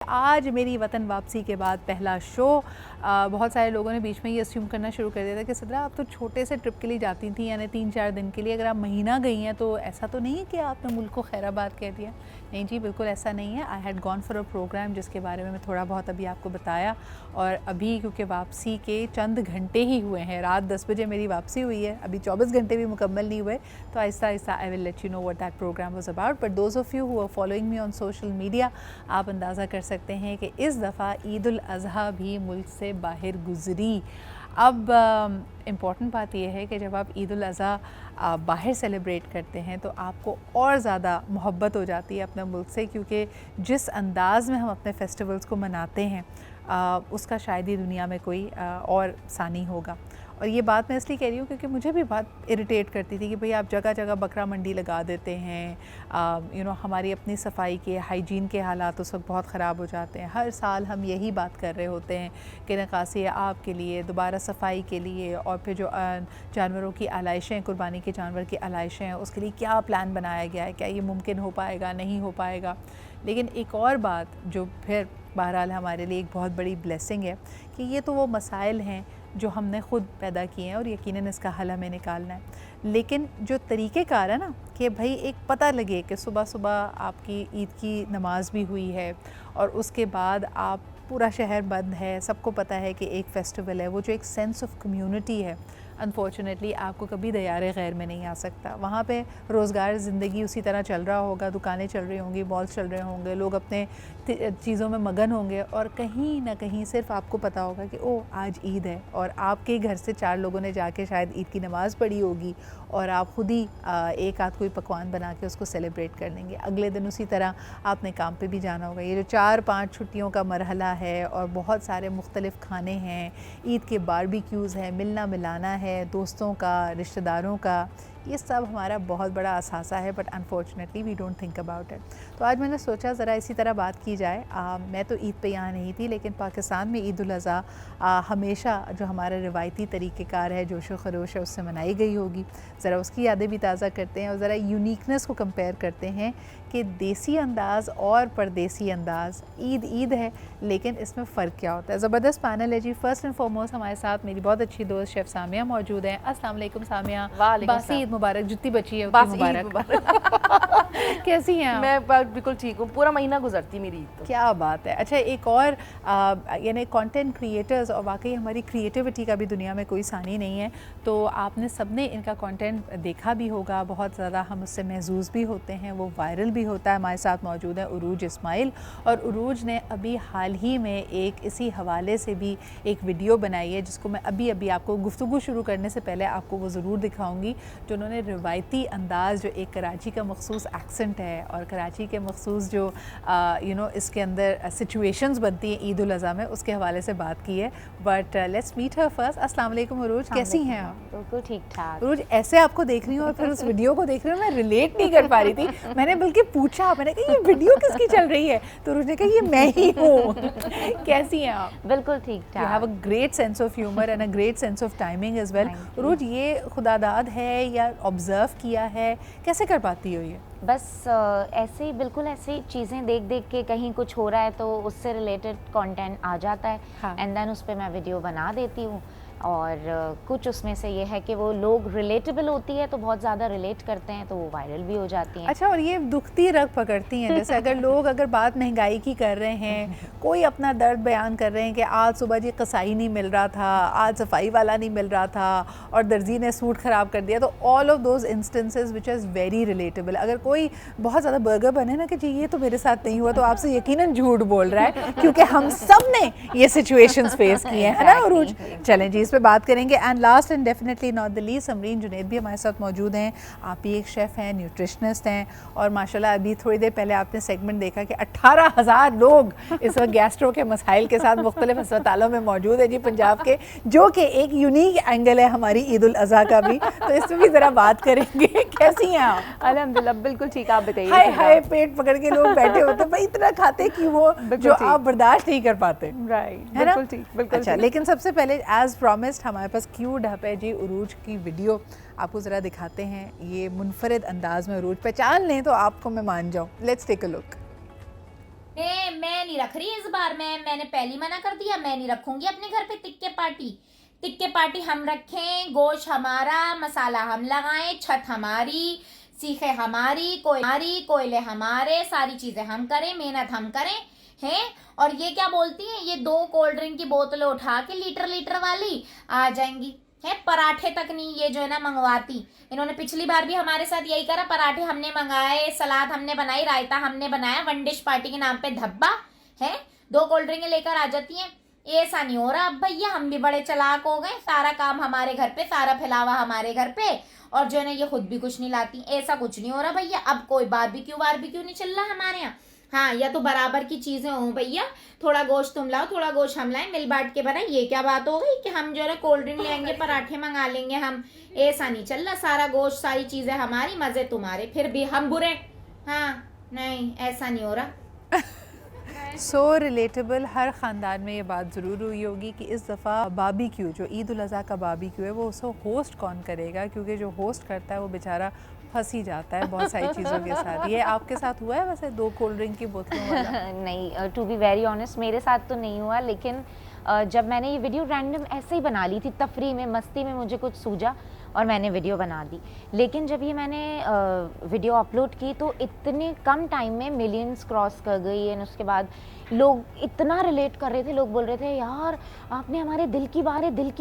आज मेरी वतन वापसी के बाद पहला शो। बहुत सारे लोगों ने बीच में ये अस्यूम करना शुरू कर दिया था कि सदरा आप तो छोटे से ट्रिप के लिए जाती थी, यानी 3-4 दिन के लिए, अगर आप महीना गई हैं तो ऐसा तो नहीं है कि आपने मुल्क को खैराबाद कह दिया। नहीं जी, बिल्कुल ऐसा नहीं है। I had gone for a programme जिसके बारे में मैं थोड़ा बहुत अभी आपको बताया, और अभी क्योंकि वापसी के चंद घंटे ही हुए हैं, रात 10 बजे मेरी वापसी हुई है, अभी 24 घंटे भी मुकम्मल नहीं हुए, तो आहिस्ता आहिस्ता I will let you know what that programme was about. But those of you who are following me on social media, आप अंदाज़ा कर सकते हैं कि इस दफ़ा ईद उल अज़हा भी मुल्क से बाहर गुज़री। अब इम्पॉर्टेंट बात यह है कि जब आप ईद उल अज़हा बाहर सेलिब्रेट करते हैं तो आपको और ज़्यादा मोहब्बत हो जाती है अपने मुल्क से, क्योंकि जिस अंदाज़ में हम अपने फेस्टिवल्स को मनाते हैं उसका शायद ही दुनिया में कोई और सानी होगा। और ये बात मैं इसलिए कह रही हूँ क्योंकि मुझे भी बहुत इरिटेट करती थी कि भाई आप जगह जगह बकरा मंडी लगा देते हैं। यू नो, हमारी अपनी सफाई के, हाइजीन के हालात उस वक्त बहुत ख़राब हो जाते हैं। हर साल हम यही बात कर रहे होते हैं कि नक्कासी आब के लिए, दोबारा सफाई के लिए, और फिर जो जानवरों की आलाइशें, कुर्बानी के जानवर की आलाइशें हैं, उसके लिए क्या प्लान बनाया गया है, क्या ये मुमकिन हो पाएगा, नहीं हो पाएगा। लेकिन एक और बात जो फिर बहरहाल हमारे लिए एक बहुत बड़ी ब्लेसिंग है कि ये तो वो मसाइल हैं जो हमने ख़ुद पैदा किए हैं और यकीनन इसका हल हमें निकालना है। लेकिन जो तरीक़ेकार है ना कि भाई एक पता लगे कि सुबह सुबह आपकी ईद की नमाज भी हुई है और उसके बाद आप पूरा शहर बंद है, सबको पता है कि एक फ़ेस्टिवल है, वो जो एक सेंस ऑफ कम्युनिटी है, अनफॉर्चुनेटली आपको कभी दयारे गैर में नहीं आ सकता। वहाँ पे रोज़गार ज़िंदगी उसी तरह चल रहा होगा, दुकानें चल रही होंगी, मॉल्स चल रहे होंगे, लोग अपने चीज़ों में मगन होंगे, और कहीं ना कहीं सिर्फ आपको पता होगा कि ओ आज ईद है, और आपके घर से 4 लोगों ने जाके शायद ईद की नमाज़ पढ़ी होगी और आप ख़ुद ही एक आध कोई पकवान बना के उसको सेलिब्रेट कर लेंगे। अगले दिन उसी तरह आपने काम पे भी जाना होगा। ये जो 4-5 छुट्टियों का मरहला है और बहुत सारे मुख्तलिफ़ खाने हैं, ईद के बारबेक्यूज़ हैं, मिलना मिलाना है दोस्तों का, रिश्तेदारों का, ये सब हमारा बहुत बड़ा असासा है, but unfortunately we don't think about it. तो आज मैंने सोचा ज़रा इसी तरह बात की जाए। मैं तो ईद पे यहाँ नहीं थी, लेकिन पाकिस्तान में ईद उल अज़हा हमेशा जो हमारा रिवायती तरीक़ेकार है, जोश व खरोश है, उससे मनाई गई होगी। ज़रा उसकी यादें भी ताज़ा करते हैं और ज़रा यूनिकनेस को कंपेयर करते हैं कि देसी अंदाज़ और परदेसी अंदाज़। ईद ईद है, लेकिन इसमें फ़र्क क्या होता है। ज़बरदस्त पैनल है जी। फ़र्स्ट एंड फॉरमोस्ट हमारे साथ मेरी बहुत अच्छी दोस्त शेफ़ सामिया मौजूद हैं। अस्सलाम वालेकुम सामिया। बासी ईद मुबारक, जितनी बची है उतनी मुबारक। कैसी हैं आप? मैं बिल्कुल ठीक हूँ। पूरा महीना गुजरती मेरी ईद तो। क्या बात है। अच्छा, एक और यानी कंटेंट क्रिएटर्स, और वाकई हमारी क्रिएटिविटी का भी दुनिया में कोई सानी नहीं है, तो आपने सबने इनका कंटेंट देखा भी होगा, बहुत ज़्यादा हम उससे महजूज़ भी होते हैं, वो वायरल भी होता है। हमारे साथ मौजूद है उरूज इस्माइल, और उरूज ने अभी हाल ही में एक इसी हवाले से भी एक वीडियो बनाई है, जिसको मैं अभी अभी आपको गुफ्तगू शुरू करने से पहले आपको वो ज़रूर दिखाऊंगी, जो उन्होंने रिवायती अंदाज़, जो एक कराची का मखसूस एक्सेंट है और कराची के मखसूस जो यू नो इसके अंदर सिचुएशंस बनती हैं ईद उल अज़हा में, उसके हवाले से बात की है। But let's meet her first. अस्सलाम वालेकुम उरूज, कैसी हैं आप? बिल्कुल ठीक ठाक। उरूज, ऐसे आपको देख रही हूँ और फिर उस वीडियो को देख रही हूँ, मैं रिलेट नहीं कर पा रही थी। मैंने बल्कि पूछा, मैंने कहा ये वीडियो किसकी चल रही है, तो उरूज ने कहा ये मैं ही हूँ। कैसी हैं आप? बिल्कुल ठीक ठाक। You have a great sense of humor and a great sense of timing as well. उरूज, ये खुदादाद है या ऑब्ज़र्व किया है, कैसे कर पाती हो ये? बस ऐसे ही, बिल्कुल ऐसे ही चीज़ें देख देख के कहीं कुछ हो रहा है तो उससे रिलेटेड कंटेंट आ जाता है, एंड देन उस पर मैं वीडियो बना देती हूँ। और कुछ उसमें से ये है कि वो लोग रिलेटेबल होती है तो बहुत ज़्यादा रिलेट करते हैं तो वो वायरल भी हो जाती हैं। अच्छा, और ये दुखती रग पकड़ती हैं, जैसे अगर लोग अगर बात महंगाई की कर रहे हैं, कोई अपना दर्द बयान कर रहे हैं कि आज सुबह जी कसाई नहीं मिल रहा था, आज सफाई वाला नहीं मिल रहा था और दर्जी ने सूट ख़राब कर दिया, तो all of those instances which is very relatable. अगर कोई बहुत ज़्यादा बर्गर बने ना कि जी ये तो मेरे साथ नहीं हुआ, तो आपसे यकीनन झूठ बोल रहा है, क्योंकि हम सब ने ये सिचुएशंस फेस किए हैं, है ना उरूज? चलें जी, इस पे बात करेंगे। And last and definitely not the least, Samreen Junaid भी हमारे साथ मौजूद हैं। आप भी एक शेफ़ हैं, न्यूट्रिशनिस्ट हैं, और माशाल्लाह अभी थोड़ी देर पहले आपने सेगमेंट देखा कि 18,000 लोग इस वक्त गैस्ट्रो के मसाइल के साथ मुख्तलिफ अस्पतालों में मौजूद है जी पंजाब के, जो कि एक यूनिक एंगल है हमारी ईद उल अज़हा का भी, तो इस पर भी ज़रा बात करेंगे। कैसी हैं आप? अल्हम्दुलिल्लाह बिल्कुल ठीक, आप बताइए। हाय हाय, पेट पकड़ के लोग बैठे होते हैं, भाई इतना खाते क्यों हो जो आप बर्दाश्त नहीं कर पाते, राइट? है ना? बिल्कुल ठीक, बिल्कुल। अच्छा, लेकिन सबसे पहले एज प्रॉमिस्ड हमारे पास क्यू ढप है जी उरूज की वीडियो, आपको ज़रा दिखाते हैं। ये मुनफरिद अंदाज में उरूज, पहचान लें तो आपको मैं मान जाऊँ। Let's take a look. मैं नहीं रख रही इस बार, मैंने पहली मना कर दिया, मैं नहीं रखूंगी अपने घर पे टिक्के पार्टी। टिक्के पार्टी हम रखें, गोश्त हमारा, मसाला हम लगाएं, छत हमारी, सीखे हमारी, कोयले हमारे, सारी चीजें हम करें, मेहनत हम करें हैं। और ये क्या बोलती हैं, ये 2 कोल्ड ड्रिंक की बोतलें उठा के लीटर वाली आ जाएंगी है। पराठे तक नहीं ये जो है ना मंगवाती। इन्होंने पिछली बार भी हमारे साथ यही करा, पराठे हमने मंगाए, सलाद हमने बनाई, रायता हमने बनाया, 1 डिश पार्टी के नाम पे धब्बा है। 2 कोल्ड ड्रिंक लेकर आ जाती हैं। ऐसा नहीं हो रहा अब भैया, हम भी बड़े चालाक हो गए, सारा काम हमारे घर पे, सारा फैलावा हमारे घर पे, और जो है ना ये खुद भी कुछ नहीं लाती। ऐसा कुछ नहीं हो रहा भैया, अब कोई बारबेक्यू नहीं चल रहा हमारे यहाँ। हाँ, या तो बराबर की चीजें हो भैया, थोड़ा गोश्त तुम लाओ, थोड़ा गोश्त हम लाए, मिल बांट के बनाए। ये क्या बात हो गई कि हम जो है कोल्ड ड्रिंक लेंगे, पराठे मंगा लेंगे हम। ऐसा नहीं चल रहा, सारा गोश्त सारी चीजें हमारी, मजे तुम्हारे, फिर भी हम बुरे। हाँ नहीं, ऐसा नहीं हो रहा। So relatable. हर ख़ानदान में ये बात ज़रूर हुई होगी कि इस दफ़ा बारबेक्यू, जो ईद उल अज़हा का बारबेक्यू है, वो उसको होस्ट कौन करेगा, क्योंकि जो होस्ट करता है वो बेचारा फंस ही जाता है बहुत सारी चीज़ों के साथ। ये आपके साथ हुआ है वैसे 2 कोल्ड ड्रिंक की बोतलों वाला? नहीं, टू बी वेरी ऑनेस्ट मेरे साथ तो नहीं हुआ, लेकिन जब मैंने ये वीडियो रैंडम ऐसे ही बना ली थी, तफरी में, मस्ती में मुझे कुछ सूझा और मैंने वीडियो बना दी। लेकिन जब ये मैंने वीडियो अपलोड की तो इतने कम टाइम में मिलियंस क्रॉस कर गई। एंड उसके बाद लोग इतना रिलेट कर रहे थे, लोग बोल रहे थे यार आपने हमारे दिल की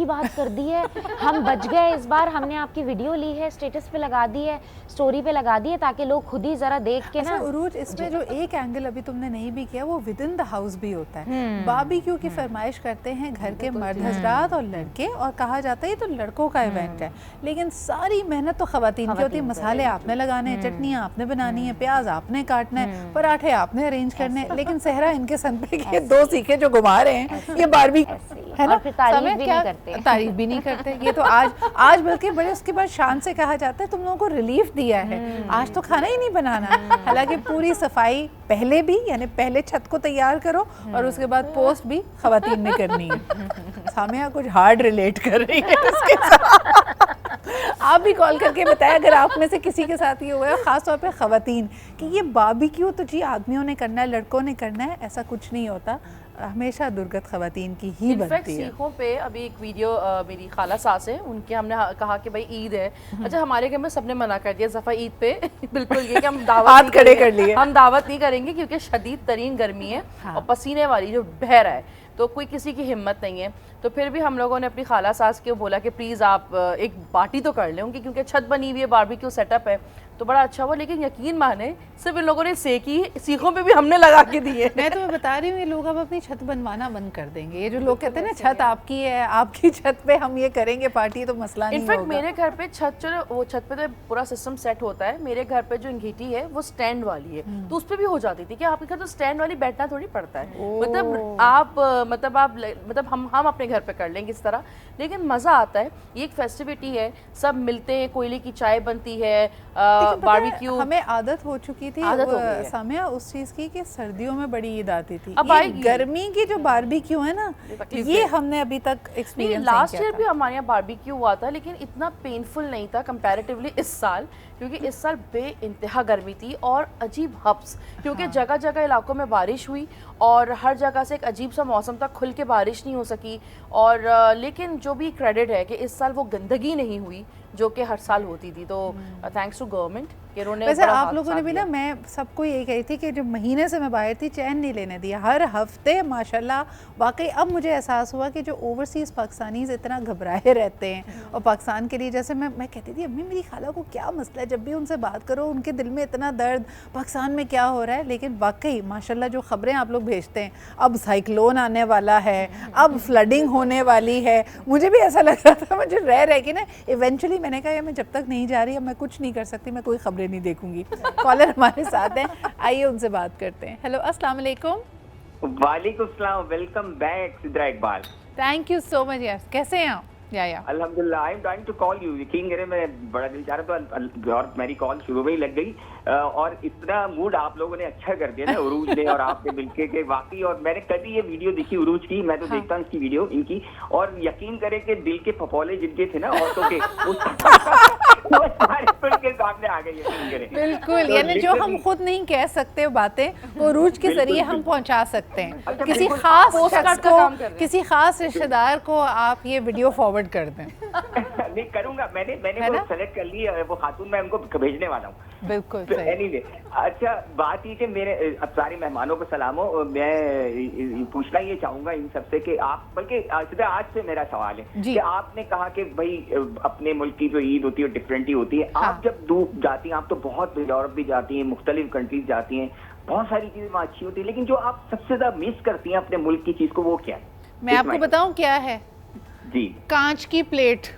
बात कर दी है, हम बच गए इस बार, हमने आपकी वीडियो ली है, स्टेटस पे लगा दी है, स्टोरी पे लगा दी है, ताकि लोग खुद ही जरा देख के ना। उरूज, इसमें जो एक एंगल अभी तुमने नहीं भी किया, वो विद इन द हाउस भी होता है। बारबेक्यू की फरमाइश करते हैं घर के मर्द हजरात और लड़के, और कहा जाता है ये तो लड़कों का इवेंट है, लेकिन सारी मेहनत तो खवातीन की होती है। मसाले आपने लगाने हैं, चटनियाँ आपने बनानी है, प्याज आपने काटना है, पराठे आपने अरेंज करने हैं, लेकिन सहरा इनके संतरे के 2 सीखे जो घुमा रहे हैं, ये बारबेक्यू है ना, तारीफ भी नहीं करते। तारीफ भी नहीं करते। ये तो आज बल्कि बड़े उसके बाद शान से कहा जाता है तुम लोगों को रिलीफ दिया है, आज तो खाना ही नहीं बनाना। हालांकि पूरी सफाई पहले भी, यानी पहले छत को तैयार करो और उसके बाद पोस्ट भी खवातीन ने करनी है। सामिया कुछ हार्ड रिलेट कर रही है उसके साथ। आप भी कॉल करके बताएं अगर आप में से किसी के साथ ये हुआ है, खासतौर पे खवातीन, कि ये बारबेक्यू तो जी आदमियों ने करना है, लड़कों ने करना है, ऐसा कुछ नहीं होता। हमेशा दुर्गत खवातीन की ही बनती है। सीखों पे अभी एक वीडियो मेरी खाला सास है, उनके हमने कहा कि भाई ईद है। अच्छा, हमारे घर में सबने मना कर दिया दफा ईद पे बिल्कुल ये कि हम दावत हाथ खड़े कर लिए, हम दावत नहीं करेंगे क्योंकि शदीद तरीन गर्मी है। हाँ। और पसीने वाली जो बह रहा है, तो कोई किसी की हिम्मत नहीं है। तो फिर भी हम लोगों ने अपनी खाला सास को बोला कि प्लीज़ आप एक पार्टी तो कर लें, क्योंकि छत बनी हुई है, बारबेक्यू सेटअप है, तो बड़ा अच्छा हुआ। लेकिन यकीन माने सिर्फ इन लोगों ने सेकी, सीखों पे भी हमने लगा के दिए। मैं तुम्हें बता रही हूँ, ये लोग अब अपनी छत बनवाना बंद कर देंगे। ये जो लोग कहते हैं ना छत आपकी है, आपकी छत पे हम ये करेंगे पार्टी, तो मसला नहीं होगा। इनफैक्ट मेरे घर पे छत जो वो छत पे तो पूरा सिस्टम सेट होता है। मेरे घर पे जो अंगीठी है वो स्टैंड वाली है, तो उस पर भी हो जाती थी कि आपके घर तो स्टैंड वाली बैठना थोड़ी पड़ता है। मतलब हम अपने घर पे कर लेंगे इस तरह, लेकिन मजा आता है। ये एक फेस्टिविटी है, सब मिलते हैं, कोयले की चाय बनती है, बारबेक्यू। हमें आदत हो चुकी थी सामिया उस चीज की कि सर्दियों में बड़ी ईद आती थी। अब आएगी गर्मी की जो बारबेक्यू है ना, ये हमने अभी तक एक्सपीरियंस नहीं किया। लास्ट ईयर भी हमारे यहाँ बारबेक्यू हुआ था, लेकिन इतना पेनफुल नहीं था कंपैरेटिवली इस साल, क्योंकि इस साल बेइंतहा गर्मी थी और अजीब हब्स, क्योंकि जगह जगह इलाकों में बारिश हुई और हर जगह से एक अजीब सा मौसम था, खुल के बारिश नहीं हो सकी। और लेकिन जो भी क्रेडिट है कि इस साल वो गंदगी नहीं हुई जो कि हर साल होती थी, तो थैंक्स टू गवर्नमेंट कि उन्होंने। वैसे आप लोगों ने भी ना, मैं सबको यही कही थी कि जो महीने से मैं बाहर थी चैन नहीं लेने दिया, हर हफ्ते माशाल्लाह। वाकई अब मुझे एहसास हुआ कि जो ओवरसीज़ पाकिस्तानीज़ इतना घबराए रहते हैं, और पाकिस्तान के लिए जैसे मैं कहती थी अम्मी मेरी खाला को क्या मसला है, जब भी उनसे बात करो उनके दिल में इतना दर्द, पाकिस्तान में क्या हो रहा है। लेकिन वाकई माशाल्लाह जो ख़बरें आप लोग भेजते हैं, अब साइक्लोन आने वाला है, अब फ्लडिंग होने वाली है, मुझे भी ऐसा लग रहा था, मुझे रह के ना इवेंचुअली मैंने कहा मैं जब तक नहीं जा रही, अब मैं कुछ नहीं कर सकती, मैं कोई खबरें नहीं देखूंगी। कॉलर हमारे साथ हैं, आइए उनसे बात करते हैं। हेलो, अस्सलाम वालेकुम। वालेकुम सलाम, welcome back Sidra Iqbal. Thank you so much. Yes, कैसे हैं आप? या अल्हम्दुलिल्लाह, I am trying to call you. यकीन करें मैं बड़ा दिल चाह रहा था और मेरी कॉल शुरू में ही लग गई, और इतना मूड आप लोगों ने अच्छा कर दिया ना उरूज ने और आपने मिलके के वाकई। और मैंने कभी ये वीडियो देखी उरूज की, मैं तो देखता हूँ इसकी वीडियो इनकी, और यकीन करें कि दिल के फफोले जिनके थे ना औरतों के वो सारे खुल के सामने आ गई यकीन करें। बिल्कुल, तो यानी जो हम literally- खुद नहीं कह सकते बातें वो रूज के बिल्कुल, जरिए हम बिल्कुल। पहुंचा सकते हैं। अच्छा, किसी बिल्कुल। खास Postcard शख्स का काम कर रहे को, हैं। किसी खास रिश्तेदार को आप ये वीडियो फॉरवर्ड कर दें। नहीं करूंगा, मैंने है वो ना? सेलेक्ट कर ली है, वो खातून मैं उनको भेजने वाला हूँ। बिल्कुल तो सही। anyway, अच्छा बात ये कि मेरे अब सारे मेहमानों को सलाम हो। मैं पूछना ये चाहूंगा इन सबसे कि आप, बल्कि सीधा आज से मेरा सवाल है जी। कि आपने कहा कि भाई अपने मुल्क की जो ईद होती है डिफरेंट ही होती है। हाँ। आप जब दूर जाती हैं, आप तो बहुत यूरोप भी जाती हैं, मुख्तलिफ कंट्रीज जाती हैं, बहुत सारी चीजें वहाँ अच्छी होती है, लेकिन जो आप सबसे ज्यादा मिस करती हैं अपने मुल्क की चीज को, वो क्या है? मैं आपको बताऊं क्या है? जी। कांच की प्लेट।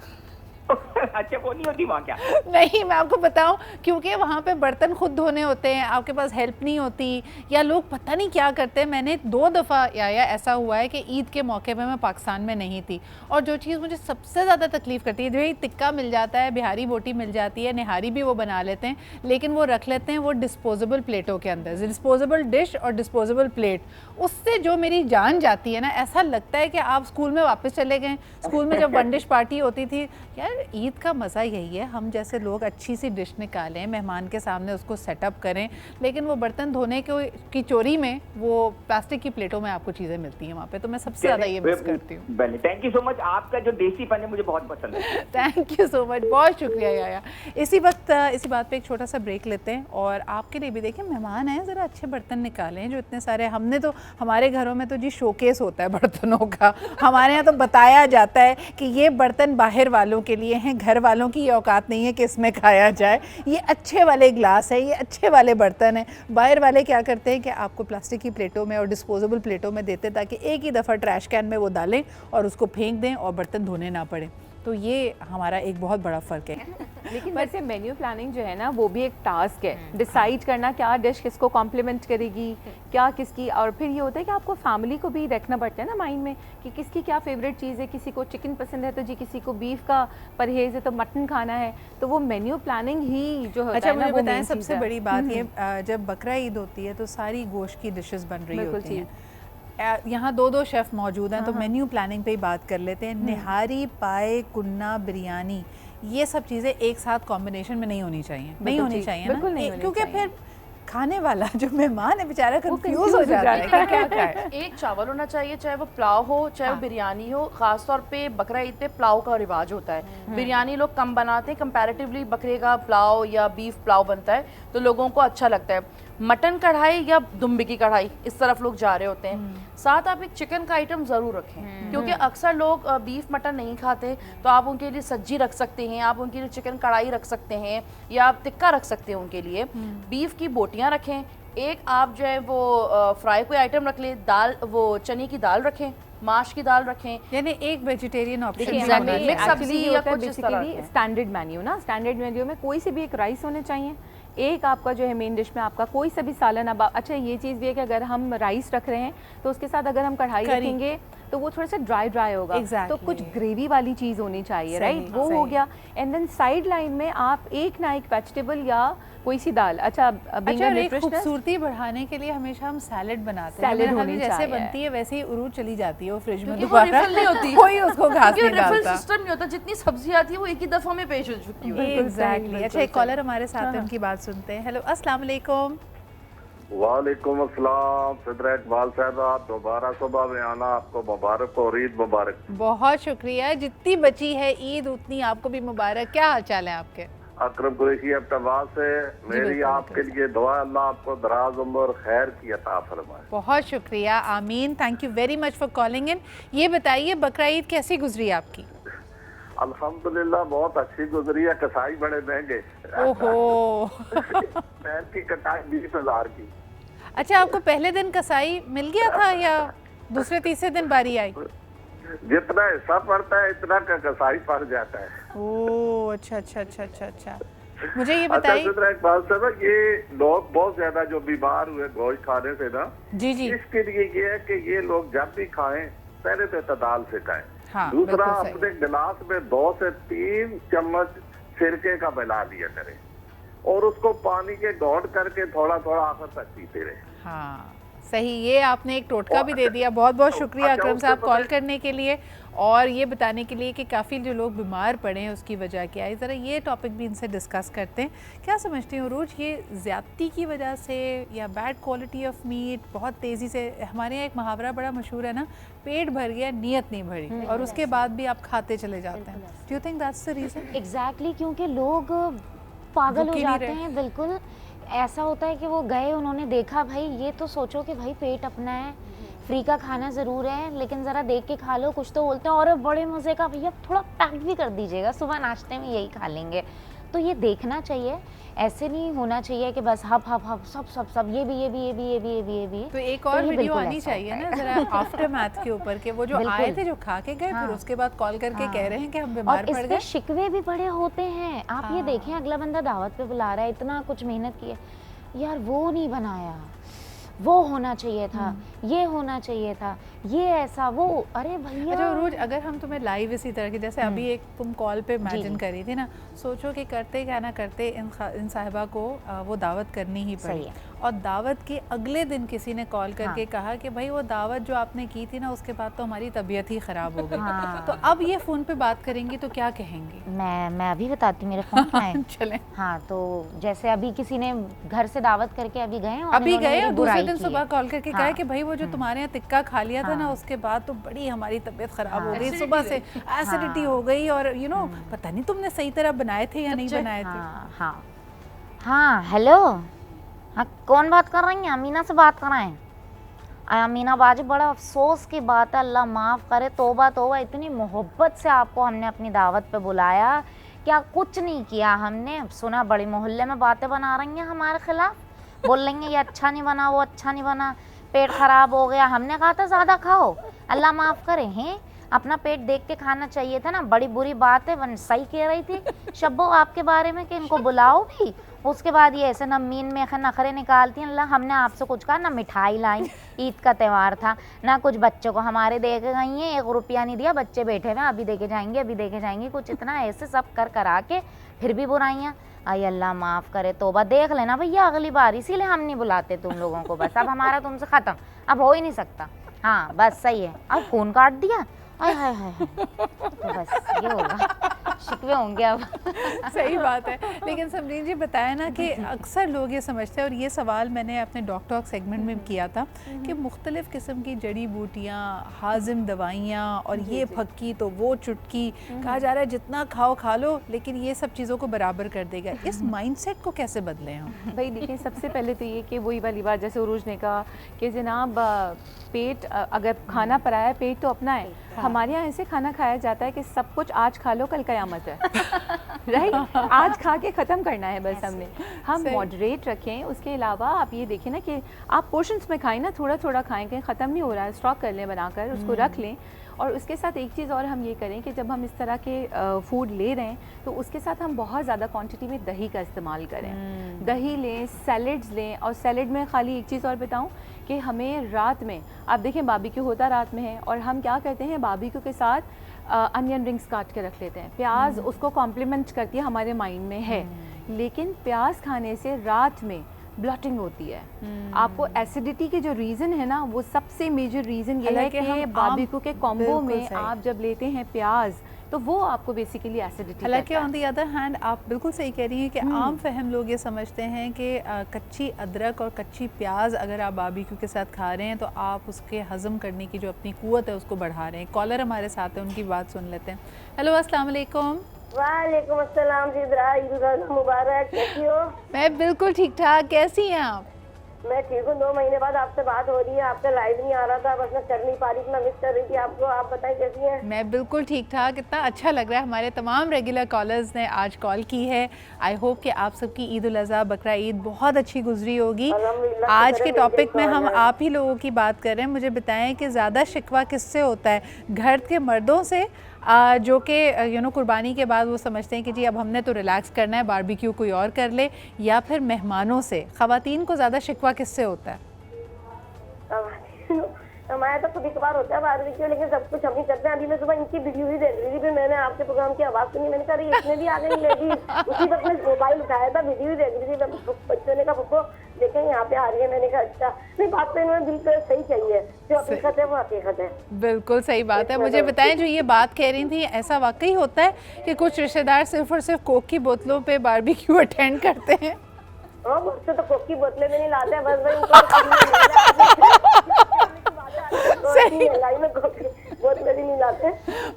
अच्छा, वो नहीं होती वहाँ क्या? नहीं, मैं आपको बताऊं, क्योंकि वहाँ पे बर्तन खुद धोने होते हैं, आपके पास हेल्प नहीं होती, या लोग पता नहीं क्या करते हैं। मैंने 2 दफ़ा या ऐसा हुआ है कि ईद के मौके पे मैं पाकिस्तान में नहीं थी, और जो चीज़ मुझे सबसे ज़्यादा तकलीफ़ करती है, जो ये टिक्का मिल जाता है, बिहारी बोटी मिल जाती है, निहारी भी वो बना लेते हैं, लेकिन वो रख लेते हैं वो डिस्पोजेबल प्लेटों के अंदर, डिस्पोजेबल डिश और डिस्पोजेबल प्लेट। उससे जो मेरी जान जाती है ना, ऐसा लगता है कि आप स्कूल में वापस चले गए। स्कूल में जब वन डिश पार्टी होती थी, यार ईद का मज़ा यही है, हम जैसे लोग अच्छी सी डिश निकालें, मेहमान के सामने उसको सेटअप करें, लेकिन वो बर्तन धोने की चोरी में वो प्लास्टिक की प्लेटों में आपको चीज़ें मिलती हैं वहाँ पे। तो मैं सबसे ज़्यादा ये मिस करती हूँ। थैंक यू सो मच, आपका जो देसीपन है मुझे बहुत पसंद है। थैंक यू सो मच, बहुत शुक्रिया याया। इसी वक्त इसी बात पे एक छोटा सा ब्रेक लेते हैं, और आपके लिए भी देखिए मेहमान हैं, ज़रा अच्छे बर्तन निकालें। जो इतने सारे हमने तो, हमारे घरों में तो जी शोकेस होता है बर्तनों का। हमारे यहाँ तो बताया जाता है कि ये बर्तन बाहर वालों के लिए हैं, घर वालों की ये औकात नहीं है कि इसमें खाया जाए। ये अच्छे वाले ग्लास है, ये अच्छे वाले बर्तन हैं। बाहर वाले क्या करते हैं कि आपको प्लास्टिक की प्लेटों में और डिस्पोजेबल प्लेटों में देते, ताकि एक ही दफ़ा ट्रैश कैन में वो डालें और उसको फेंक दें और बर्तन धोने ना पड़े। तो ये हमारा एक बहुत बड़ा फ़र्क है। लेकिन वैसे मेन्यू प्लानिंग जो है ना, वो भी एक टास्क है, डिसाइड करना क्या डिश किसको कॉम्प्लीमेंट करेगी, क्या किसकी, और फिर ये होता है कि आपको फैमिली को भी रखना पड़ता है ना माइंड में कि किसकी क्या फेवरेट चीज़ है। किसी को चिकन पसंद है तो जी, किसी को बीफ का परहेज है तो मटन खाना है, तो वो मेन्यू प्लानिंग ही जो होता अच्छा, है ना, मुझे वो बताएं main चीज़ सबसे है। बड़ी बात ये, जब बकरा ईद होती है तो सारी गोश्त की डिशेस बन रही बिल्कुल होती हैं। यहाँ 2 शेफ़ मौजूद हैं, तो मेन्यू प्लानिंग पे ही बात कर लेते हैं। निहारी, पाए, कुन्ना, बिरयानी, ये सब चीज़ें एक साथ कॉम्बिनेशन में नहीं होनी चाहिए, नहीं होनी चाहिए ना, बिल्कुल नहीं होनी क्योंकि चाहिए। फिर खाने वाला जो मेहमान है बेचारा कंफ्यूज confuse हो हो जाता है जाता कि क्या खाए। एक चावल होना चाहिए, चाहे वो पुलाव हो चाहे हाँ। वो बिरयानी हो। खास तौर पे बकरा ईद पे पुलाव का रिवाज होता है। बिरयानी लोग कम बनाते हैं, कंपैरेटिवली बकरे का पुलाव या बीफ पुलाव बनता है तो लोगों को अच्छा लगता है। मटन कढ़ाई या दुम्बे की कढ़ाई, इस तरफ लोग जा रहे होते हैं। साथ आप एक चिकन का आइटम ज़रूर रखें, क्योंकि अक्सर लोग बीफ मटन नहीं खाते, तो आप उनके लिए सज्जी रख सकते हैं, आप उनके लिए चिकन कढ़ाई रख सकते हैं, या आप टिक्का रख सकते हैं उनके लिए। बीफ की बोटियाँ रखें। एक आप जो है वो फ्राई कोई आइटम रख लें, दाल, वो चने की दाल रखें, माश की दाल रखें। यानी एक वेजिटेरियन ऑप्शन देखिए, भी होना Exactly. हमें चाहिए। मिक्स actually सब्जी ये या होता है कुछ इस तरह बेसिकली के। स्टैंडर्ड मेन्यू ना, स्टैंडर्ड मेन्यू में कोई से भी एक राइस होने चाहिए, एक आपका जो है मेन डिश में आपका कोई सा भी सालन। अब अच्छा ये चीज़ भी है कि अगर हम राइस रख रहे हैं तो उसके साथ अगर हम कढ़ाई करी। रखेंगे तो वो थोड़ा सा ड्राई होगा। Exactly. तो कुछ ग्रेवी वाली चीज़ होनी चाहिए, सही, राइट, वो हो सही। गया। एंड देन साइड लाइन में आप एक ना एक वेजिटेबल या कोई सी दाल। अच्छा, अच्छा, और एक खूबसूरती बढ़ाने के लिए हमेशा हम सैलेड बनाते हैं। सैलेड मेरे ख्याल होनी में जैसे चाहिए। बनती है वैसे ही उरूज चली जाती है वो फ्रिज में क्योंकि वो दोबारा। रिफिल नहीं होती। कोई उसको घास क्योंकि नहीं रिफिल डालता। सिस्टम नहीं होता, जितनी सब्जी आती है वो एक ही दफा में पेश हो चुकी है। एग्जैक्टली। अच्छा, एक कॉलर हमारे साथ है, उनकी बात सुनते हैं। हेलो, अस्सलाम वालेकुम। वालेकुम अस्सलाम। सदर इकबाल साहब, आप दोबारा सुबह में आना, आपको मुबारक और ईद मुबारक। बहुत शुक्रिया, जितनी बची है ईद उतनी आपको भी मुबारक। क्या हाल चाल है आपके? अकरम कुरैशी अब्बास से मेरी बिल्कुल, आपके लिए दुआ, अल्लाह आपको दराज उम्र और खैर की अता फरमाए। बहुत शुक्रिया, आमीन। Thank you very much for calling in. ये बताइए बकरा ईद कैसी गुजरी आपकी? अल्हम्दुलिल्लाह बहुत अच्छी गुजरी है। कसाई बड़े महंगे। ओहो। पैर की कटाई 20,000 की। अच्छा, आपको पहले दिन कसाई मिल गया था या दूसरे तीसरे दिन बारी आई? जितना हिस्सा पड़ता है इतना का कसाई पड़ जाता है। ओह, अच्छा अच्छा अच्छा अच्छा अच्छा। मुझे ये अच्छा बताइए। सदर इकबाल साहब, ये लोग बहुत ज्यादा जो बीमार हुए गोश्त खाने से ना, जी जी। इसके लिए ये है कि ये लोग जब भी खाएं पहले तो इत्तदाल से खाएं। हाँ, दूसरा, बिल्कुल सही। अपने गिलास में 2 से 3 चम्मच सिरके का मिला लिया करें और उसको पानी के घोट करके थोड़ा थोड़ा आखिर तक पीते रहे। हाँ, सही, ये आपने एक टोटका भी दे दिया। बहुत बहुत शुक्रिया अकरम साहब कॉल करने के लिए और ये बताने के लिए कि काफ़ी जो लोग बीमार पड़े हैं उसकी वजह क्या है। ज़रा ये टॉपिक भी इनसे डिस्कस करते हैं। क्या समझते हैं उरूज, ये ज़्यादती की वजह से या बैड क्वालिटी ऑफ मीट, बहुत तेज़ी से, हमारे यहाँ एक मुहावरा बड़ा मशहूर है ना, पेट भर गया नीयत नहीं भरी, और उसके बाद भी आप खाते चले जाते हैं। Do you think that's the reason? Exactly, क्योंकि लोग पागल हो जाते हैं। बिल्कुल ऐसा होता है कि वो गए, उन्होंने देखा, भाई ये तो सोचो कि भाई पेट अपना है, फ्री का खाना ज़रूर है, लेकिन ज़रा देख के खा लो। कुछ तो बोलते हैं और बड़े मज़े का, भैया थोड़ा पैक भी कर दीजिएगा, सुबह नाश्ते में यही खा लेंगे। तो ये देखना चाहिए, ऐसे नहीं होना चाहिए कि बस हप हप हप सब सब सब ये भी ये भी ये भी ये भी ये भी ये भी। तो एक और वीडियो आनी चाहिए ना जरा आफ्टर मैथ के ऊपर के वो जो आए थे, जो खा के गए, फिर उसके बाद कॉल करके कह रहे हैं कि हम बीमार पड़ गए। शिकवे भी बड़े होते हैं। आप ये देखें, अगला बंदा दावत पे बुला रहा है, इतना कुछ मेहनत की है, यार वो नहीं बनाया, वो होना चाहिए था, ये होना चाहिए था, ये ऐसा वो, अरे भैया। अच्छा रोज, अगर हम तुम्हें लाइव इसी तरह की, जैसे अभी एक तुम कॉल पे इमेजिन कर रही थी ना, सोचो कि करते क्या ना करते इन साहिबा को वो दावत करनी ही पड़ी, और दावत के अगले दिन किसी ने कॉल करके कहा कि भाई वो दावत जो आपने की थी ना, उसके बाद तो हमारी तबीयत ही ख़राब हो गई। तो अब ये फ़ोन पे बात करेंगी तो क्या कहेंगी? मैं अभी बताती हूँ, मेरे फ़ोन में है। चलें। हाँ, तो जैसे अभी किसी ने घर से दावत करके अभी गए, और दूसरे दिन सुबह कॉल करके कहा कि भाई वो जो तुम्हारे यहाँ टिक्का खा लिया था ना, उसके बाद तो बड़ी हमारी तबीयत ख़राब हो गई, सुबह से एसिडिटी हो गई, और यू नो पता नहीं तुमने सही तरह बनाए थे या नहीं बनाए थे। हाँ हेलो, हाँ कौन बात कर रही हैं? अमीना से बात कर रहे हैं। अमीना बाजी, बड़ा अफसोस की बात है, अल्लाह माफ़ करे, तौबा तौबा, इतनी मोहब्बत से आपको हमने अपनी दावत पे बुलाया, क्या कुछ नहीं किया हमने। सुना बड़ी मोहल्ले में बातें बना रही हैं हमारे खिलाफ, बोल रही हैं ये अच्छा नहीं बना, वो अच्छा नहीं बना, पेट ख़राब हो गया। हमने कहा था ज़्यादा खाओ, अल्लाह माफ़ करे, हैं अपना पेट देख के खाना चाहिए था ना। बड़ी बुरी बात है, वन सही कह रही थी शब्बो आपके बारे में कि इनको बुलाओ भी, उसके बाद ये ऐसे नमीन में नखरे निकालती हैं। अल्लाह, हमने आपसे कुछ कहा ना, मिठाई लाई, ईद का त्यौहार था ना, कुछ बच्चों को हमारे दे के गई हैं, 1 रुपया नहीं दिया, बच्चे बैठे हुए अभी दे के जाएंगे, अभी दे के जाएंगे, कुछ इतना ऐसे सब कर करा के फिर भी बुराइयाँ। आई अल्लाह माफ़ करे, तौबा, देख लेना भैया अगली बार, इसीलिए हम नहीं बुलाते तुम लोगों को, बस अब हमारा तुमसे ख़त्म, अब हो ही नहीं सकता। हाँ बस सही है, अब फ़ोन काट दिया, हाय हाय हाय, तो बस ये होगा, शिकवे होंगे अब। सही बात है। लेकिन समरीन जी बताया ना कि अक्सर लोग ये समझते हैं, और ये सवाल मैंने अपने डॉक्टर सेगमेंट में किया था, कि मुख्तलिफ़ किस्म की जड़ी बूटियाँ, हाजिम दवाइयाँ, और ये फक्की तो वो चुटकी, कहा जा रहा है जितना खाओ खा लो, लेकिन ये सब चीज़ों को बराबर कर देगा। इस माइंडसेट को कैसे बदलें हम? भाई देखिए, सबसे पहले तो ये कि वही वाली बात जैसे उरूज ने कहा कि जनाब पेट, अगर खाना पराया, पेट तो अपना है। हमारे यहाँ ऐसे खाना खाया जाता है कि सब कुछ आज खा लो, कल कयामत है। राइट, आज खा के ख़त्म करना है बस हमने। हम मॉडरेट रखें। उसके अलावा आप ये देखें ना कि आप पोर्शंस में खाएं ना, थोड़ा थोड़ा खाएं, कहीं ख़त्म नहीं हो रहा है, स्टॉक कर लें बनाकर, उसको रख लें। और उसके साथ एक चीज़ और हम ये करें कि जब हम इस तरह के फूड ले रहे हैं तो उसके साथ हम बहुत ज़्यादा क्वांटिटी में दही का इस्तेमाल करें। दही लें, सैलड्स लें, और सैलड में खाली एक चीज़ और बताऊं कि हमें रात में, आप देखें बारबेक्यू होता रात में है, और हम क्या करते हैं बारबेक्यू के साथ अनियन रिंग्स काट के रख लेते हैं। प्याज उसको कॉम्प्लीमेंट करती है, हमारे माइंड में है, लेकिन प्याज खाने से रात में ब्लॉटिंग होती है। आपको एसिडिटी के जो रीज़न है ना, वो सबसे मेजर रीज़न ये है कि बारबेक्यू के कॉम्बो में आप जब लेते हैं प्याज, तो वो आपको बेसिकली एसिडिटी। हालांकि ऑन दी अदर हैंड आप बिल्कुल सही कह रही हैं कि आम फहम लोग ये समझते हैं कि कच्ची अदरक और कच्ची प्याज अगर आप बारबेक्यू के साथ खा रहे हैं तो आप उसके हज़म करने की जो अपनी क़ुव्वत है उसको बढ़ा रहे हैं। कॉलर हमारे साथ है, उनकी बात सुन लेते हैं। हेलो, अस्सलाम वालेकुम। वालेकुम अस्सलाम जी, ईद मुबारक, कैसी हो? मैं बिल्कुल ठीक ठाक, कैसी हैं आप? मैं ठीक हूँ। 2 महीने बाद आपसे बात हो रही है, आपका लाइव नहीं आ रहा था, बस मैं कर नहीं पा रही थी, मैं मिस कर रही थी आपको। आप बताएं कैसी हैं? मैं बिल्कुल ठीक ठाक। इतना अच्छा लग रहा है, हमारे तमाम रेगुलर कॉलर्स ने आज कॉल की है। आई होप कि आप सबकी ईद उल अज़हा, बकरा ईद बहुत अच्छी गुजरी होगी। आज के टॉपिक में हम आप ही लोगों की बात कर रहे हैं। मुझे बताएं कि ज़्यादा शिकवा किससे होता है, घर के मर्दों से जो कि कुर्बानी के बाद वो समझते हैं कि जी अब हमने तो रिलैक्स करना है, बारबेक्यू कोई और कर ले, या फिर मेहमानों से? ख़वातीन को ज़्यादा शिकवा किससे होता है? हमारे तो कभी कभार होता है बारबेक्यू, लेकिन सब कुछ हम ही करते हैं। अभी मैं सुबह इनकी वीडियो ही देख रही थी, फिर मैंने आपके प्रोग्राम की आवाज़ सुनी, मैंने कहा इसमें भी आ गई लेडीज। उसी वक्त मैं मोबाइल उठाया था, वीडियो ही देख रही थी। बच्चों ने कहा पप्पो देखें यहाँ पे आ रही है। मैंने कहा अच्छा, नहीं बात तो इन्होंने बिल्कुल सही कही है, जो हकीकत है वो हकीकत है। बिल्कुल सही बात है। मुझे बताएं, जो ये बात कह रही थी, ऐसा वाकई होता है कि कुछ रिश्तेदार सिर्फ और सिर्फ कोक की बोतलों पे बारबेक्यू अटेंड करते हैं? हाँ, मुझसे तो कोक की बोतलें भी नहीं लाते हैं, बस सही। महंगाई में कोक की बोतलें भी नहीं लाते।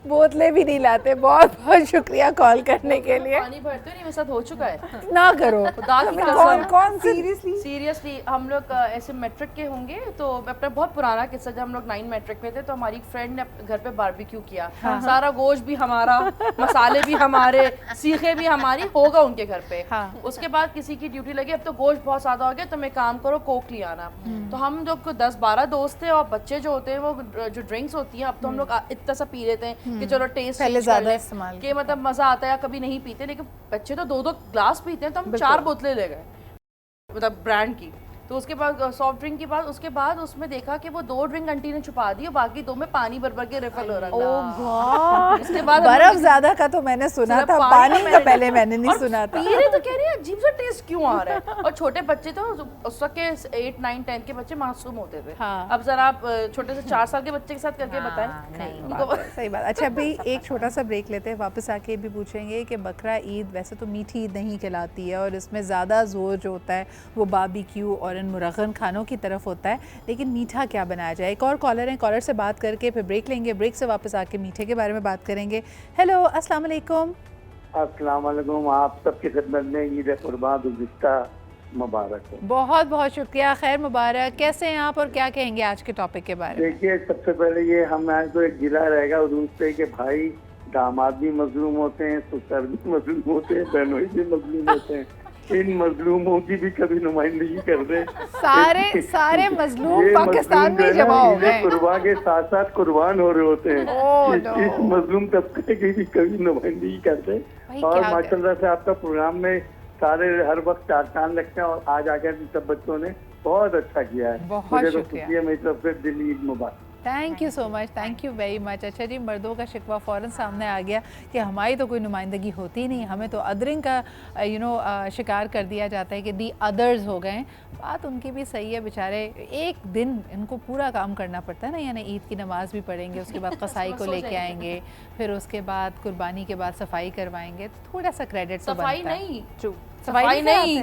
बोतलें भी नहीं लाते। बहुत बहुत शुक्रिया कॉल करने के लिए। पानी भरते नहीं, मेरे साथ हो चुका है। ना करो। खुदा की कौन कसम। कौन सीरियसली हम लोग ऐसे मैट्रिक के होंगे तो अपना बहुत पुराना किस्सा, जब हम लोग 9 मैट्रिक में थे तो हमारी फ्रेंड ने घर पे बारबेक्यू किया। सारा गोश्त भी हमारा, मसाले भी हमारे, सीखे भी हमारी, होगा उनके घर पे। उसके बाद किसी की ड्यूटी लगी, अब तो गोश्त बहुत ज्यादा हो गया, तुम एक काम करो कोक ले आना। तो हम जो 10-12 दोस्त थे और बच्चे जो होते हैं वो जो ड्रिंक्स होती हैं, अब तो हम लोग इतना सा पी लेते हैं कि चलो टेस्ट पहले ज्यादा इस्तेमाल के मतलब मजा आता है, या कभी नहीं पीते, लेकिन बच्चे तो 2-2 ग्लास पीते हैं। तो हम 4 बोतलें ले गए, मतलब ब्रांड की। तो उसके बाद सॉफ्ट ड्रिंक के बाद, उसके बाद उसमें देखा कि वो 2 ड्रिंक आंटी ने छुपा दी और बाकी 2 में पानी भर के रिफिल हो रहा था। ओह गॉड। उसके बाद बर्फ ज्यादा का तो मैंने सुना था, पानी का पहले मैंने नहीं सुना था। पी रहे तो कह रही है अजीब सा टेस्ट क्यों आ रहा है। और छोटे बच्चे तो उस वक्त के 8, 9, 10 के बच्चे मासूम होते थे। अब जरा आप छोटे से 4 साल के बच्चे के साथ करके बताएं। सही बात। अच्छा, अभी एक छोटा सा ब्रेक लेते हैं, वापस आके भी पूछेंगे कि बकरा ईद वैसे तो मीठी ईद नहीं कहलाती है और इसमें ज़्यादा जोर जो होता है वो बारबेक्यू और इन मुरगन खानों की तरफ होता है, लेकिन मीठा क्या बनाया जाए। एक और कॉलर है, कॉलर से बात करके फिर ब्रेक लेंगे, ब्रेक से वापस आके मीठे के बारे में बात करेंगे। हेलो, अस्सलाम वालेकुम। अस्सलाम वालेकुम। आप सबकी खिदमत में ईद कुर्बान मुबारक हो। बहुत बहुत शुक्रिया, खैर मुबारक। कैसे हैं आप और क्या कहेंगे आज के टॉपिक के बारे में? देखिए, सबसे पहले ये हमारे को एक गिला रहेगा उरूज पे कि भाई दामाद भी मजलूम होते हैं, ससुर भी मजलूम होते हैं, बहनोई भी मजलूम होते हैं। इन मजलूमों की भी कभी नुमाइंदगी कर दे। सारे मजलूम पाकिस्तान में जमा हो गए, कुर्बा के साथ साथ कुर्बान हो रहे होते हैं। इस मजलूम तबके की भी कभी नुमाइंदगी कर दे। और माशाल्लाह से आपका प्रोग्राम में सारे हर वक्त चार लगते हैं और आज आकर सब बच्चों ने बहुत अच्छा किया है। बहुत शुक्रिया। मेरी तरफ से दिल ईद मुबारक। Thank you so much, thank you very much. अच्छा जी, मर्दों का शिकवा फ़ौरन सामने आ गया कि हमारी तो कोई नुमाइंदगी होती नहीं, हमें तो अदरिंग का शिकार कर दिया जाता है कि दी अदर्स हो गए। बात उनकी भी सही है, बेचारे एक दिन इनको पूरा काम करना पड़ता है ना, यानी ईद की नमाज भी पढ़ेंगे, उसके बाद कसाई को लेके आएंगे, फिर उसके बाद कुर्बानी के बाद सफाई करवाएंगे, तो थोड़ा सा क्रेडिट तो बनता है।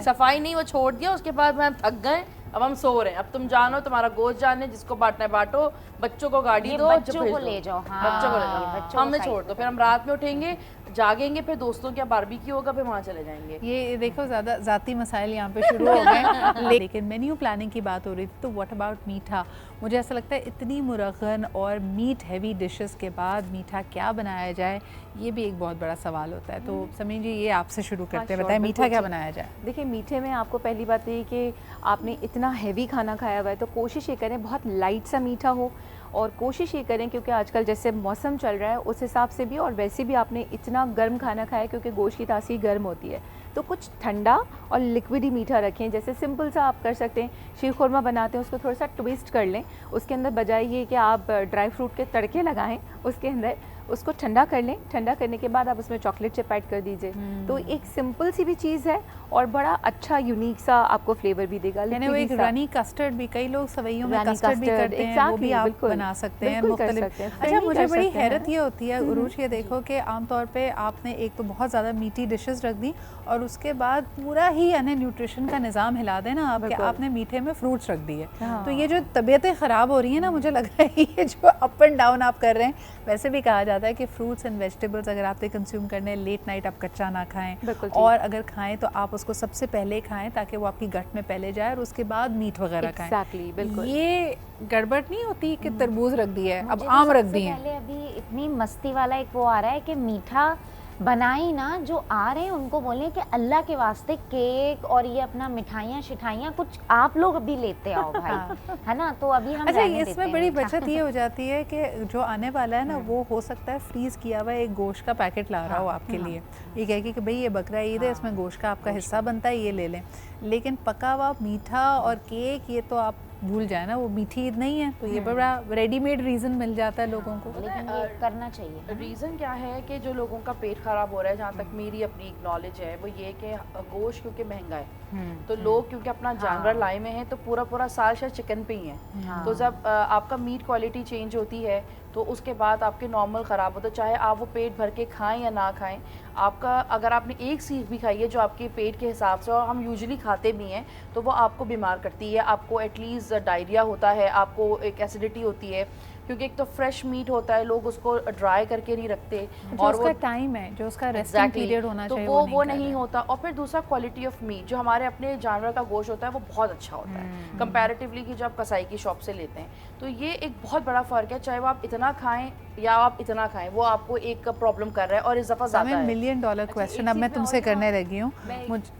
सफाई नहीं, वो छोड़ दिया, उसके बाद हम थक गए, अब हम सो रहे हैं। अब तुम जानो, तुम्हारा गोश्त जाने, जिसको बांटना है बांटो, बच्चों को गाड़ी दो, बच्चों को ले जाओ, बच्चों को ले जाओ, हमें छोड़ दो। फिर हम रात में उठेंगे, जागेंगे, फिर दोस्तों क्या बारबेक्यू होगा, फिर वहाँ चले जाएंगे। ये देखो, ज़्यादा ज़ाती मसाइल यहाँ पे शुरू हो गए। लेकिन मेन्यू प्लानिंग की बात हो रही थी, तो व्हाट अबाउट मीठा? मुझे ऐसा लगता है इतनी मुरगन और मीट हैवी डिशेस के बाद मीठा क्या बनाया जाए, ये भी एक बहुत बड़ा सवाल होता है। तो समीर जी, ये आपसे शुरू करते हैं, बताएं मीठा क्या बनाया जाए? देखिए, मीठे में आपको पहली बात ये कि आपने इतना हैवी खाना खाया हुआ है तो कोशिश ये करें बहुत लाइट सा मीठा हो, और कोशिश ये करें क्योंकि आजकल जैसे मौसम चल रहा है उस हिसाब से भी, और वैसे भी आपने इतना गर्म खाना खाया क्योंकि गोश्त की तासीर गर्म होती है, तो कुछ ठंडा और लिक्विड ही मीठा रखें। जैसे सिंपल सा आप कर सकते हैं, शीर खुरमा बनाते हैं उसको थोड़ा सा ट्विस्ट कर लें, उसके अंदर बजाय ये कि आप ड्राई फ्रूट के तड़के लगाएं, उसके अंदर उसको ठंडा कर लें, ठंडा करने के बाद आप उसमें चॉकलेट चिप ऐड कर दीजिए। तो एक सिंपल सी भी चीज़ है और बड़ा अच्छा यूनिक सा आपको फ्लेवर भी देगा। यानी वो एक रनी कस्टर्ड भी, कई लोग सवैयों में कस्टर्ड भी करते हैं, वो भी आप बना सकते हैं मुख्तलिफ। अच्छा, मुझे बड़ी हैरत ये होती है उरूज, ये देखो कि आमतौर पे आपने एक तो बहुत ज़्यादा मीठी डिशेस रख दी और उसके बाद पूरा ही यानी न्यूट्रिशन का निज़ाम हिला देना आपने मीठे में फ्रूट्स रख दिए। तो ये जो तबीयतें ख़राब हो रही हैं ना, मुझे लग रहा है ये जो अप एंड डाउन आप कर रहे हैं, वैसे भी कहा जाता है कि फ्रूट्स एंड वेजिटेबल्स अगर आपने कंज्यूम करने, लेट नाइट आप कच्चा ना खाएं, और अगर खाएं तो आप उसको सबसे पहले खाएं ताकि वो आपकी गट में पहले जाए और उसके बाद मीट वगैरह खाएं। बिल्कुल। ये गड़बड़ नहीं होती कि तरबूज रख दिया है, अब आम रख दिए हैं। पहले अभी इतनी मस्ती वाला एक वो आ रहा है कि मीठा बनाई ना, जो आ रहे हैं उनको बोलें कि अल्लाह के वास्ते केक और ये अपना मिठाइयाँ शिठाइयाँ कुछ आप लोग अभी लेते आओ भाई, है ना। तो अभी हम अच्छा, इसमें बड़ी बचत ये हो जाती है कि जो आने वाला है ना, वो हो सकता है फ्रीज किया हुआ एक गोश्त का पैकेट ला रहा हो आपके लिए, ये कह के कि भाई ये बकरा ईद है, इसमें गोश्त का आपका हिस्सा बनता है, ये ले लें। लेकिन पका हुआ मीठा और केक, ये तो आप भूल जाए ना, वो मीठी ईद नहीं है, तो ये बड़ा रेडीमेड रीज़न मिल जाता है लोगों को। लेकिन ये करना चाहिए। रीज़न क्या है कि जो लोगों का पेट ख़राब हो रहा है, जहाँ तक मेरी अपनी नॉलेज है, वो ये कि गोश्त क्योंकि महंगा है, तो लोग क्योंकि अपना जानवर लाए में हैं, तो पूरा साल शायद चिकन पे ही हैं। तो जब आपका मीट क्वालिटी चेंज होती है तो उसके बाद आपके नॉर्मल ख़राब होता है, चाहे आप वो पेट भर के खाएं या ना खाएं। आपका अगर आपने एक सीख भी खाई है जो आपके पेट के हिसाब से, और हम यूजुअली खाते भी हैं, तो वो आपको बीमार करती है। आपको एटलीस्ट डायरिया होता है, आपको एक एसिडिटी होती है, क्योंकि एक तो फ्रेश मीट होता है, लोग उसको ड्राई करके नहीं रखते, और उसका टाइम है, जो उसका रेस्टिंग पीरियड होना चाहिए, तो वो नहीं होता। और फिर दूसरा क्वालिटी ऑफ मीट, जो हमारे अपने जानवर का गोश्त होता है वो बहुत अच्छा होता है कंपैरेटिवली कि जो आप कसाई की शॉप से लेते हैं। तो ये एक बहुत बड़ा फ़र्क है, चाहे वो आप इतना खाएं या आप इतना खाएं, वो आपको एक प्रॉब्लम कर रहा है और इस दफ़ा ज़्यादा है। $1,000,000 क्वेश्चन अब मैं तुमसे करने लगी हूँ।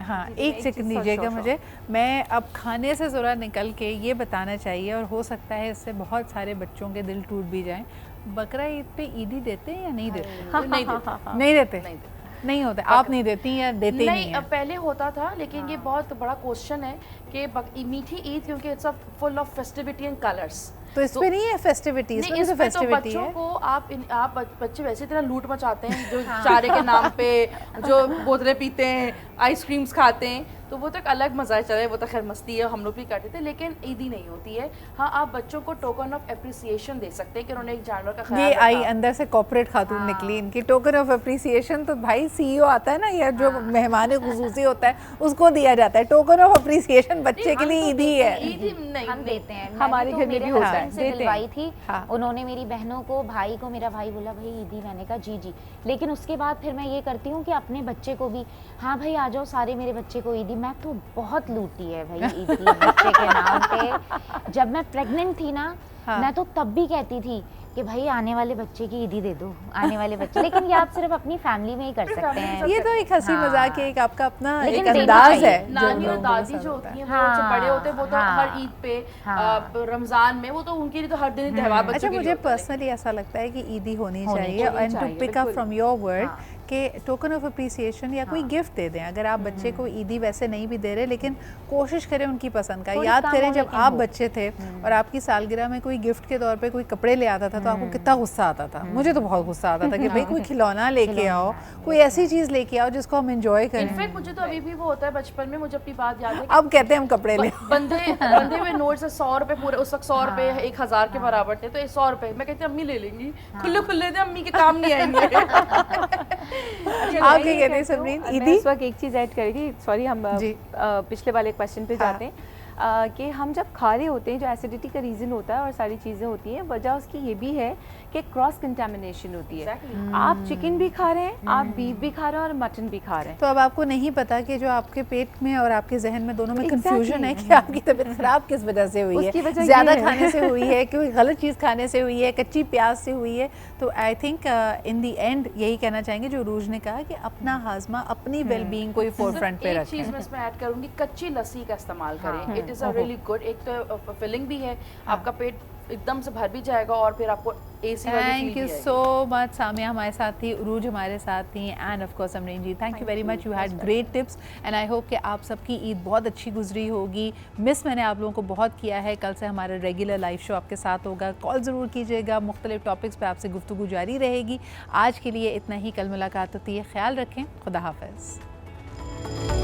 हाँ, एक सेकंड दीजिएगा मुझे। मैं अब खाने से ज़रा निकल के ये बताना चाहिए, और हो सकता है इससे बहुत सारे बच्चों के दिल टूट भी जाएं, बकरा ईद पे ईदी देते हैं या नहीं देते? नहीं देते, नहीं होता। आप नहीं देती या देते नहीं है? पहले होता था, लेकिन ये बहुत बड़ा क्वेश्चन है कि मीठी ईद क्योंकि it's a full of festivity and colours, तो इस पे नहीं है फेस्टिविटी, इसमें तो फेस्टिविटी बच्चों है। को आप बच्चे वैसे इतना लूट मचाते हैं, जो चारे के नाम पे जो बोतलें पीते हैं, आइसक्रीम्स खाते हैं, तो वो तो एक अलग मजा चले, वो तो खैर मस्ती है, हम लोग भी करते थे, लेकिन ईदी नहीं होती है। हाँ, आप बच्चों को टोकन ऑफ एप्रिसिएशन दे सकते हैं कि उन्होंने एक जानवर का ख्याल ये रखा। आई अंदर से कॉर्पोरेट खातून निकली, इनकी टोकन ऑफ एप्रिसिएशन। तो भाई सीईओ आता है ना, या जो मेहमान खुसूसी होता है उसको दिया जाता है। टोकन ऑफ एप्रिसिएशन बच्चे के लिए ईदी है। हम देते हैं, हमारे घर में भी होता है, दिलवाई थी। हाँ। उन्होंने मेरी बहनों को, भाई को, मेरा भाई बोला भाई ईदी, मैंने कहा जी जी। लेकिन उसके बाद फिर मैं ये करती हूँ कि अपने बच्चे को भी, हाँ भाई आ जाओ सारे मेरे बच्चे को ईदी। मैं तो बहुत लूटी है भाई ईदी बच्चे के नाम पे। जब मैं प्रेग्नेंट थी ना, मैं तो तब भी कहती थी कि भाई आने वाले बच्चे की ईदी दे दो, आने वाले बच्चे। लेकिन ये आप सिर्फ अपनी फैमिली में ही कर सकते हैं। ये तो एक हंसी मजाक है, एक आपका अपना लेकिन एक देना अंदाज चाहिए। है। नानी और दादी जो होती हैं, वो जो बड़े होते हैं, वो तो हर ईद पे, रमजान में, वो तो उनके लिए तो हर दिन त्योहार बच्चों अच्छा, के लिए मुझे होता है। पर्सनली ऐसा लगता है कि ईदी होनी चाहिए, and to pick up from your word कि टोकन ऑफ अप्रिसिएशन या कोई गिफ्ट दे दें। अगर आप बच्चे को ईदी वैसे नहीं भी दे रहे, लेकिन कोशिश करें उनकी पसंद का। याद करें जब आप बच्चे थे और आपकी सालगिरह में कोई गिफ्ट के तौर पे कोई कपड़े ले आता था, तो आपको कितना गुस्सा आता था। मुझे तो बहुत गुस्सा आता था कि भाई कोई खिलौना लेके आओ, कोई ऐसी चीज़ लेके आओ जिसको हम एंजॉय करें। इनफैक्ट मुझे तो अभी भी वो होता है, बचपन में मुझे अपनी बात याद है, अब कहते हैं हम कपड़े ले बंधे हुए नोट से 100 रुपए पूरे, उस वक्त 100 रुपए 1000 के बराबर थे, तो 100 रुपए मैं कहती अम्मी ले लेंगी, खुले थे, अम्मी के काम नहीं आएंगे। आप क्या कहते हैं समरीन? ईदी इस वक्त एक चीज़ ऐड करेगी, सॉरी हम पिछले वाले क्वेश्चन पे जाते हैं कि हम जब खा रहे होते हैं, जो एसिडिटी का रीज़न होता है और सारी चीज़ें होती हैं, वजह उसकी ये भी है कि क्रॉस कंटामिनेशन होती है। आप चिकन भी खा रहे हैं, आप बीफ भी खा रहे हैं और मटन भी खा रहे हैं। तो अब आपको नहीं पता कि जो आपके पेट में और आपके जहन में दोनों में कंफ्यूजन है कि आपकी तबीयत खराब किस वजह से हुई है, ज़्यादा खाने से हुई है, कोई गलत चीज़ खाने से हुई है, कच्ची प्याज से हुई है। तो I think in the and यही कहना चाहेंगे जो रूज ने कहा कि अपना हाजमा, अपनी वेलबींग को फोर फ्रंट पे एक रखें। चीज़ मैं इसमें ऐड करूंगी, कच्ची लस्सी का इस्तेमाल करें। It is a really good, एक तो फिलिंग भी है, आपका पेट एकदम से भर भी जाएगा और फिर आपको एसी वाली feel thank you so much. Samia हमारे साथ थी, उरूज हमारे साथ थी, and of course Samreen ji, thank you very much. You had great tips and I hope कि आप सबकी ईद बहुत अच्छी गुजरी होगी। मिस मैंने आप लोगों को बहुत किया है। कल से हमारा रेगुलर लाइव शो आपके साथ होगा, कॉल ज़रूर कीजिएगा, मुख्तलिफ टॉपिक्स पे आपसे गुफ्तगू जारी रहेगी। आज के लिए इतना ही, कल मुलाकात होती है, ख्याल रखें, खुदा हाफ़िज़।